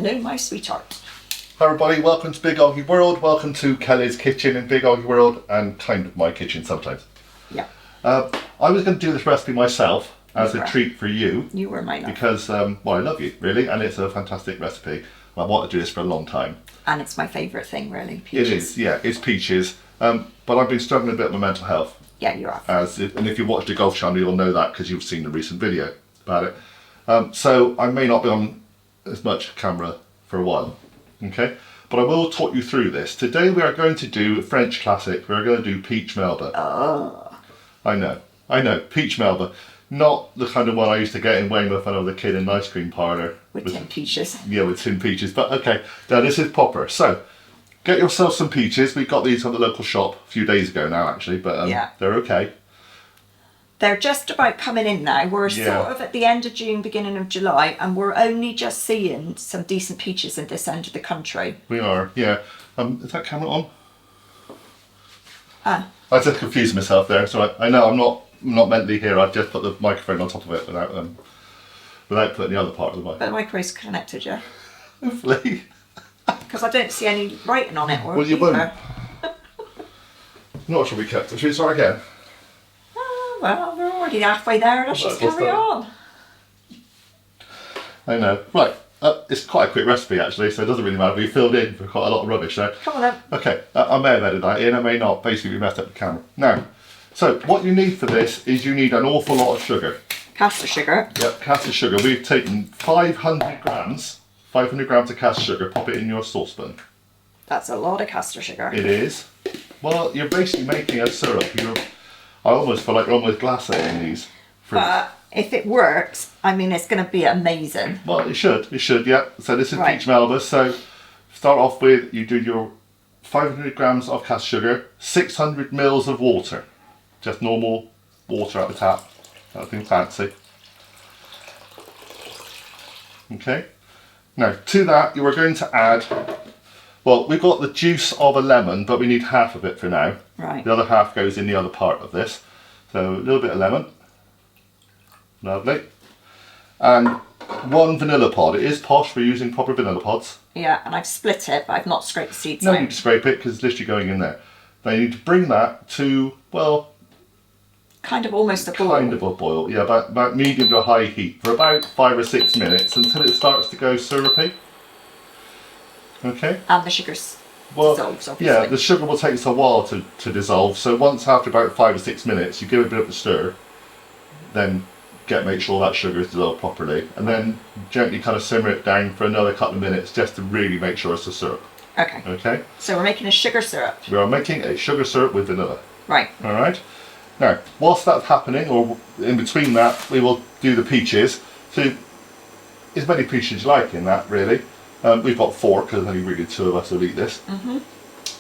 Hello, my sweetheart. Hi everybody, welcome to Big OGGIE World. Welcome to Kelly's kitchen in Big OGGIE World, and kind of my kitchen sometimes. Yeah. I was going to do this recipe myself as a treat for you. You were my love. Because, well, I love you, really, and it's a fantastic recipe. I wanted to do this for a long time. And it's my favourite thing, really, peaches. It is, yeah, it's peaches. But I've been struggling a bit with my mental health. Yeah, you are. And if you watch the Golf Channel, you'll know that because you've seen the recent video about it. So I may not be on as much camera for a while, okay? But I will talk you through this. Today we are going to do a French classic. We're going to do peach Melba. Oh. I know, peach Melba. Not the kind of one I used to get in Weymouth when I was a kid in an ice cream parlour. With tin peaches. Yeah, with tin peaches. But okay, now this is proper. So, get yourself some peaches. We got these from the local shop a few days ago now, actually. But yeah. They're okay. They're just about coming in now. We're sort of at the end of June, beginning of July, and we're only just seeing some decent peaches in this end of the country. We are, yeah. Is that camera on? Ah. I just confused myself there. So I know I'm not mentally here. I've just put the microphone on top of it without putting the other part of the mic. But the microphone's connected, yeah? Hopefully. Because I don't see any writing on it. Or Well, you won't. either. Not sure we kept it. Should we start again? Well, we're already halfway there. Let's just carry on. I know. Right. It's quite a quick recipe actually, so it doesn't really matter. We filled in for quite a lot of rubbish there. Come on then. Okay. I may have edited that in, I may not. Basically, we messed up the camera. Now, so what you need for this is you need an awful lot of sugar. Caster sugar. Yep, caster sugar. We've taken 500 grams of caster sugar. Pop it in your saucepan. That's a lot of caster sugar. It is. Well, you're basically making a syrup. I almost feel like you're almost glassing these. But if it works, I mean, it's going to be amazing. Well, it should, yeah. So this is peach Melba. So start off with, you do your 500 grams of caster sugar, 600 mils of water. Just normal water at the tap, nothing fancy. Okay. Now, to that, you are going to add, well, we've got the juice of a lemon, but we need half of it for now. Right. The other half goes in the other part of this. So a little bit of lemon. Lovely. And 1 vanilla pod. It is posh, we're using proper vanilla pods. Yeah, and I've split it, but I've not scraped the seeds No out. need to scrape it because it's literally going in there. Now you need to bring that to, well... Kind of almost a boil. Kind of a boil, yeah, about medium to high heat for about 5 or 6 minutes until it starts to go syrupy. Okay? And the sugar dissolves, obviously. Yeah, the sugar will take us a while to dissolve, so once after about 5 or 6 minutes you give it a bit of a stir, then make sure that sugar is dissolved properly, and then gently kind of simmer it down for another couple of minutes just to really make sure it's a syrup. Okay. Okay? So we're making a sugar syrup. We are making a sugar syrup with vanilla. Right. Alright? Now, whilst that's happening, or in between that, we will do the peaches. So, as many peaches as you like in that, really. We've got 4, because only really 2 of us will eat this. Mm-hmm.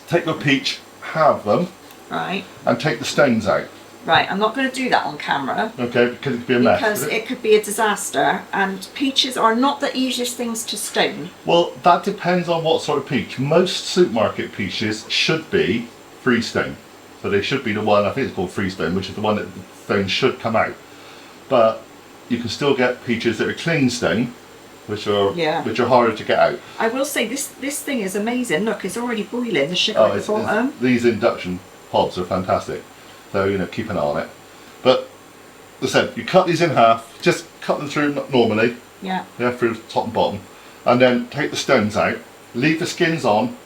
Take your peach, halve them, right, and take the stones out. Right, I'm not going to do that on camera. Okay, because it could be a mess. Because it could be a disaster, and peaches are not the easiest things to stone. Well, that depends on what sort of peach. Most supermarket peaches should be freestone. So they should be the one, I think it's called freestone, which is the one that the stone should come out. But you can still get peaches that are clean stone, which are harder to get out. I will say this thing is amazing. Look, it's already boiling. The sugar at the bottom. These induction pods are fantastic. So, keep an eye on it. But, as I said, you cut these in half, just cut them through normally. Yeah. Yeah, through top and bottom. And then take the stones out, leave the skins on,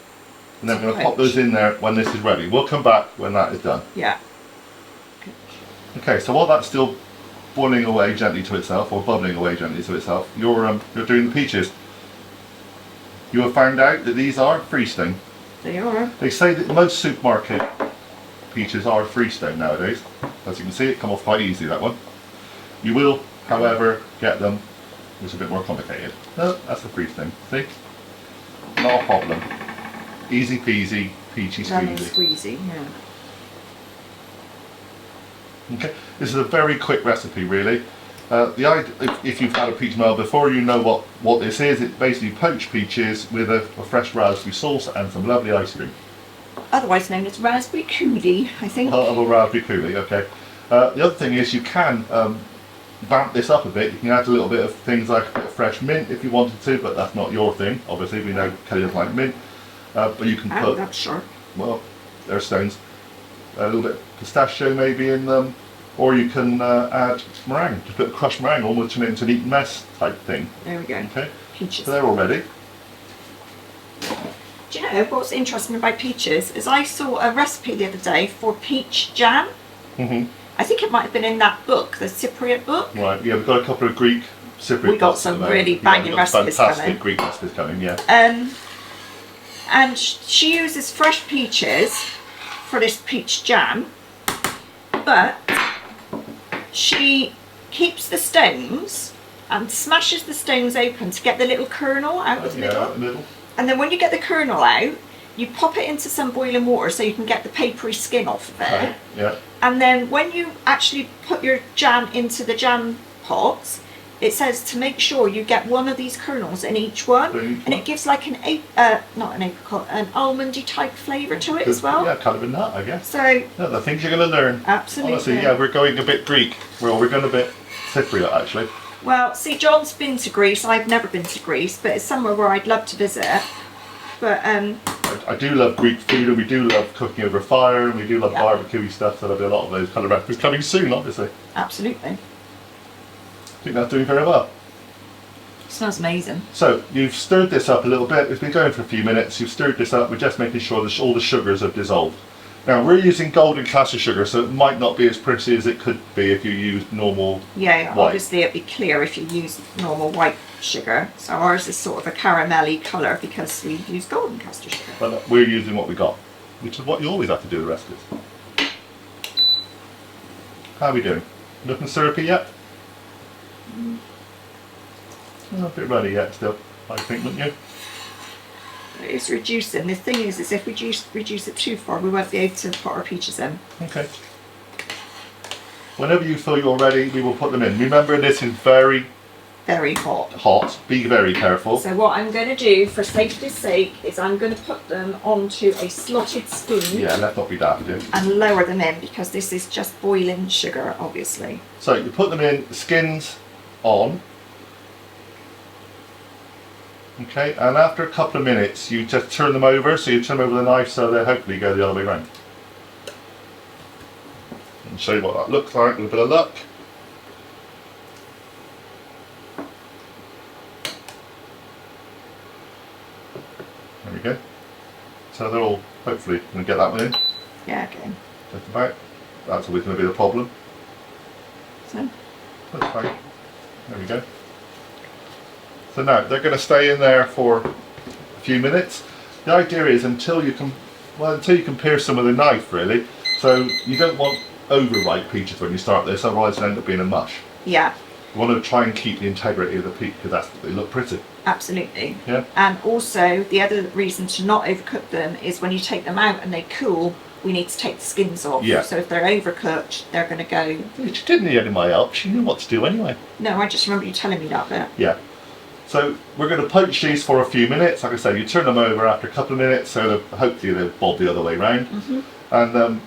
and then we're going to pop those in there when this is ready. We'll come back when that is done. Yeah. Okay, so while that's still boiling away gently to itself, or bubbling away gently to itself, you're doing the peaches. You have found out that these are freestone. They are. They say that most supermarket peaches are freestone nowadays. As you can see, it come off quite easily, that one. You will, however, get them. It's a bit more complicated. No, that's a freestone. See? Not a problem. Easy peasy, peachy Lemon squeezy. squeezy, yeah. Okay, this is a very quick recipe, really. The idea, if you've had a peach Melba before, you know what this is. It's basically poached peaches with a fresh raspberry sauce and some lovely ice cream. Otherwise known as raspberry coulis, I think. A raspberry coulis, okay. The other thing is you can vamp this up a bit, you can add a little bit of things like a bit of fresh mint if you wanted to, but that's not your thing. Obviously, we know Kelly doesn't like mint, but you can put. That's sure. Well, there are stones. A little bit of pistachio maybe in them, or you can add meringue, just a bit of crushed meringue, almost turn it into an eat mess type thing. There we go. Okay. Peaches. So they're all ready. Do you know what's interesting about peaches is I saw a recipe the other day for peach jam. Mhm. I think it might have been in that book, the Cypriot book. Right. Yeah, we've got a couple of Greek Cypriot. We got books some at the really moment. banging we've got recipes fantastic coming. Greek recipes coming. Yeah. And she uses fresh peaches for this peach jam, but she keeps the stones and smashes the stones open to get the little kernel out of the Yeah, a little. And then when you get the kernel out, you pop it into some boiling water so you can get the papery skin off of it. Right. Yeah. And then when you actually put your jam into the jam pots, it says to make sure you get one of these kernels in each one, and it gives like not an apricot, an almondy type flavour to it as well. Yeah, kind of a nut, I guess. So Yeah, the things you're going to learn. absolutely. Honestly, yeah, we're going a bit Greek. Well, we're going a bit Cypriot actually. Well, see, John's been to Greece. I've never been to Greece, but it's somewhere where I'd love to visit. But I do love Greek food, and we do love cooking over fire, and we do love Yeah. barbecue stuff, so there'll be a lot of those kind of recipes coming soon, obviously. absolutely, I think that's doing very well. smells amazing. So, you've stirred this up a little bit, it's been going for a few minutes, you've stirred this up, we're just making sure that all the sugars have dissolved. Now, we're using golden caster sugar, so it might not be as pretty as it could be if you used normal Yeah, white. obviously it'd be clear if you use normal white sugar. So ours is sort of a caramelly colour because we use golden castor sugar. But we're using what we got, which is what you always have to do with recipes. How are we doing? Nothing syrupy yet? Not a bit runny yet still, I think, wouldn't you? It's reducing. The thing is if we reduce it too far, we won't be able to put our peaches in. Okay. Whenever you feel you're ready, we will put them in. Remember, this is very Very hot. hot. Be very careful. So what I'm going to do, for safety's sake, is I'm going to put them onto a slotted spoon Yeah, let's not be daft, yeah. and lower them in because this is just boiling sugar, obviously. So you put them in, skins on. Okay, and after a couple of minutes, you just turn them over. So you turn them over the knife so they hopefully go the other way around. And show you what that looks like with a bit of luck. There we go. So they're all, hopefully, going to get that one in. Yeah, okay. Just about. That's always going to be the problem. So, That's fine. There we go. So now they're going to stay in there for a few minutes. The idea is until you can pierce them with a knife, really. So you don't want overripe peaches when you start this, otherwise it'll end up being a mush. yeah, You want to try and keep the integrity of the peach because they look pretty. absolutely. Yeah. And also, the other reason to not overcook them is when you take them out and they cool, we need to take the skins off. Yeah. So if they're overcooked, they're going to go... She didn't need any of my help. She knew what to do anyway. No, I just remember you telling me that bit. Yeah. So we're going to poach these for a few minutes. Like I said, you turn them over after a couple of minutes, so hopefully they'll bob the other way round. Mm-hmm. And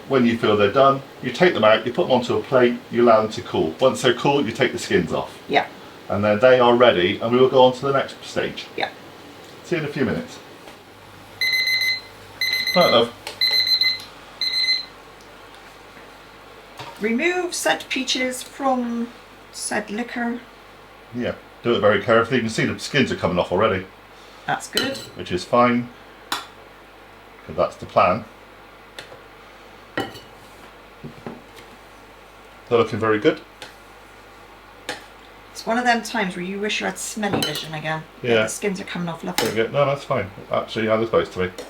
when you feel they're done, you take them out, you put them onto a plate, you allow them to cool. Once they're cool, you take the skins off. Yeah, And then they are ready, and we will go on to the next stage. yeah. See you in a few minutes. Right, love. Remove said peaches from said liquor. Yeah, do it very carefully. You can see the skins are coming off already, That's good. which is fine, because that's the plan. They're looking very good. It's one of them times where you wish you had smelly vision again. Yeah. The skins are coming off There lovely. we go. No, that's fine. Actually, how they're supposed to be.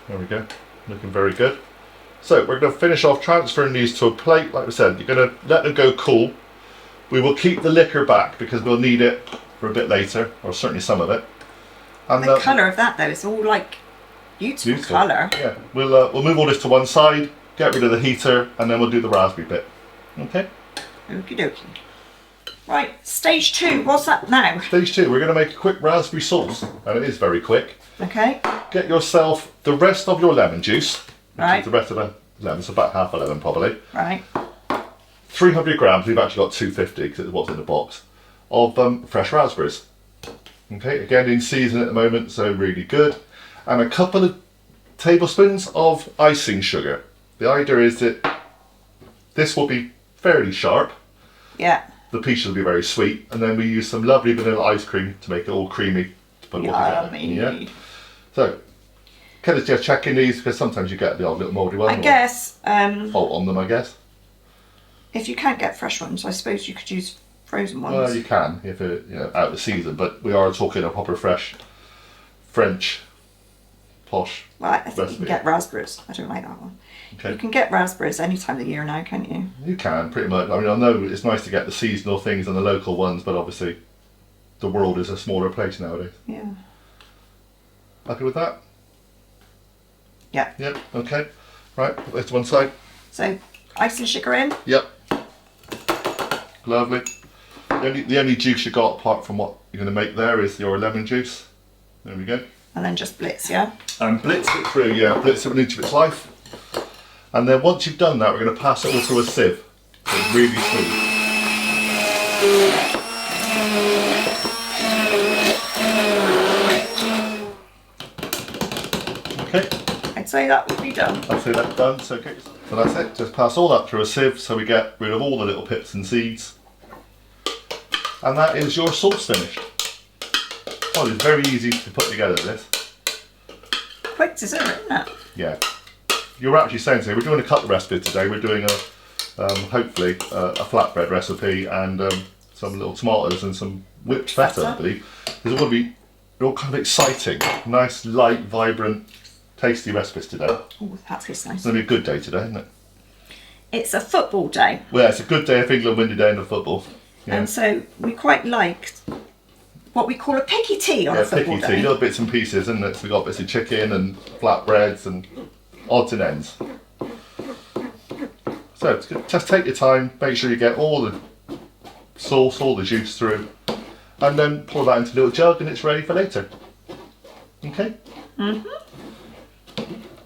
There we go. Looking very good. So we're going to finish off transferring these to a plate. Like we said, you're going to let them go cool. We will keep the liquor back because we'll need it for a bit later, or certainly some of it. And The colour of that though, it's all like beautiful colour. Yeah, we'll move all this to one side, get rid of the heater, and then we'll do the raspberry bit. Okay. Okie dokie. Right, stage 2, what's that now? Stage 2, we're going to make a quick raspberry sauce, and it is very quick. Okay, Get yourself the rest of your lemon juice, which Right. is the rest of the lemon, so about half a lemon probably. right, 300 grams, we've actually got 250 because it's what's in the box, of fresh raspberries. Okay, again in season at the moment, so really good. And a couple of tablespoons of icing sugar. The idea is that this will be fairly sharp. Yeah. The peaches will be very sweet, and then we use some lovely vanilla ice cream to make it all creamy to put it all together. Yummy. Yeah. So, can I just check in these because sometimes you get the odd little mouldy one. I guess. Fault on them, I guess. If you can't get fresh ones, I suppose you could use frozen ones. Well, you can if it out of season, but we are talking a proper fresh French posh. Well, I think you recipe. can get raspberries. I don't like that one. Okay. You can get raspberries any time of the year now, can't you? You can pretty much. I mean, I know it's nice to get the seasonal things and the local ones, but obviously, the world is a smaller place nowadays. Yeah. Happy with that? Yeah. Yep. Okay. Right. Put this to one side. So, icing sugar in. Yep. Lovely. The only juice you got apart from what you're going to make there is your lemon juice. There we go. And then just blitz, yeah? And blitz it through, yeah, blitz it an inch of its life. And then once you've done that, we're going to pass it all through a sieve. So it's really smooth. Okay, I'd say that would be done. I'd say that's done. So, okay. So that's it. Just pass all that through a sieve so we get rid of all the little pips and seeds. And that is your sauce finished. Oh, it's very easy to put together this. Quick dessert, isn't it? Yeah. You were actually saying today, we're doing a couple of recipes today. We're doing hopefully a flatbread recipe and some little tomatoes and some whipped feta, I believe. There's all going to be all kind of exciting, nice, light, vibrant, tasty recipes today. Oh, that tastes nice. It's going to be a good day today, isn't it? It's a football day. Well, it's a good day if England win today in the football. Yeah. And so we quite like what we call a picky tea on a football picky day. tea, little bits and pieces, isn't it? So we've got bits of chicken and flatbreads and odds and ends. So just take your time, make sure you get all the sauce, all the juice through, and then pour that into a little jug and it's ready for later. Okay?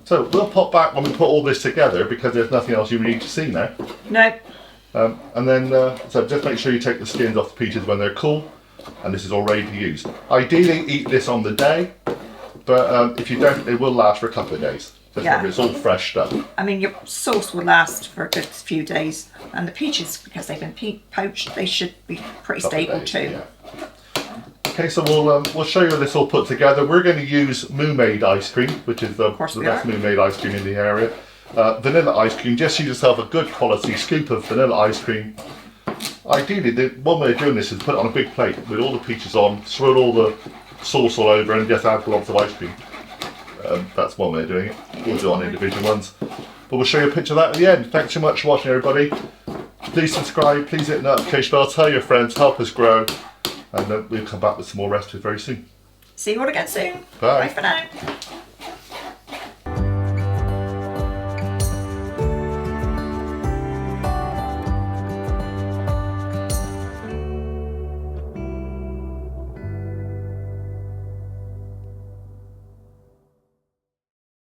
So we'll pop back when we put all this together because there's nothing else you need to see now. No. And then, so just make sure you take the skins off the peaches when they're cool, and this is all ready to use. Ideally, eat this on the day, but if you don't, it will last for a couple of days. Just remember, it's all fresh stuff. I mean, your sauce will last for a good few days, and the peaches, because they've been poached, they should be pretty stable days, too. Yeah. Okay, so we'll show you this all put together. We're going to use Moo-Made ice cream, which is the best Moo-Made ice cream in the area. Vanilla ice cream, just use yourself a good quality scoop of vanilla ice cream. Ideally, one way of doing this is put it on a big plate with all the peaches on, swirl all the sauce all over and just add lots of ice cream. That's one way of doing it. We'll do it on individual ones. But we'll show you a picture of that at the end. Thanks so much for watching, everybody. Please subscribe, please hit the notification bell, tell your friends, help us grow, and we'll come back with some more recipes very soon. See you all again soon. Bye. Bye for now.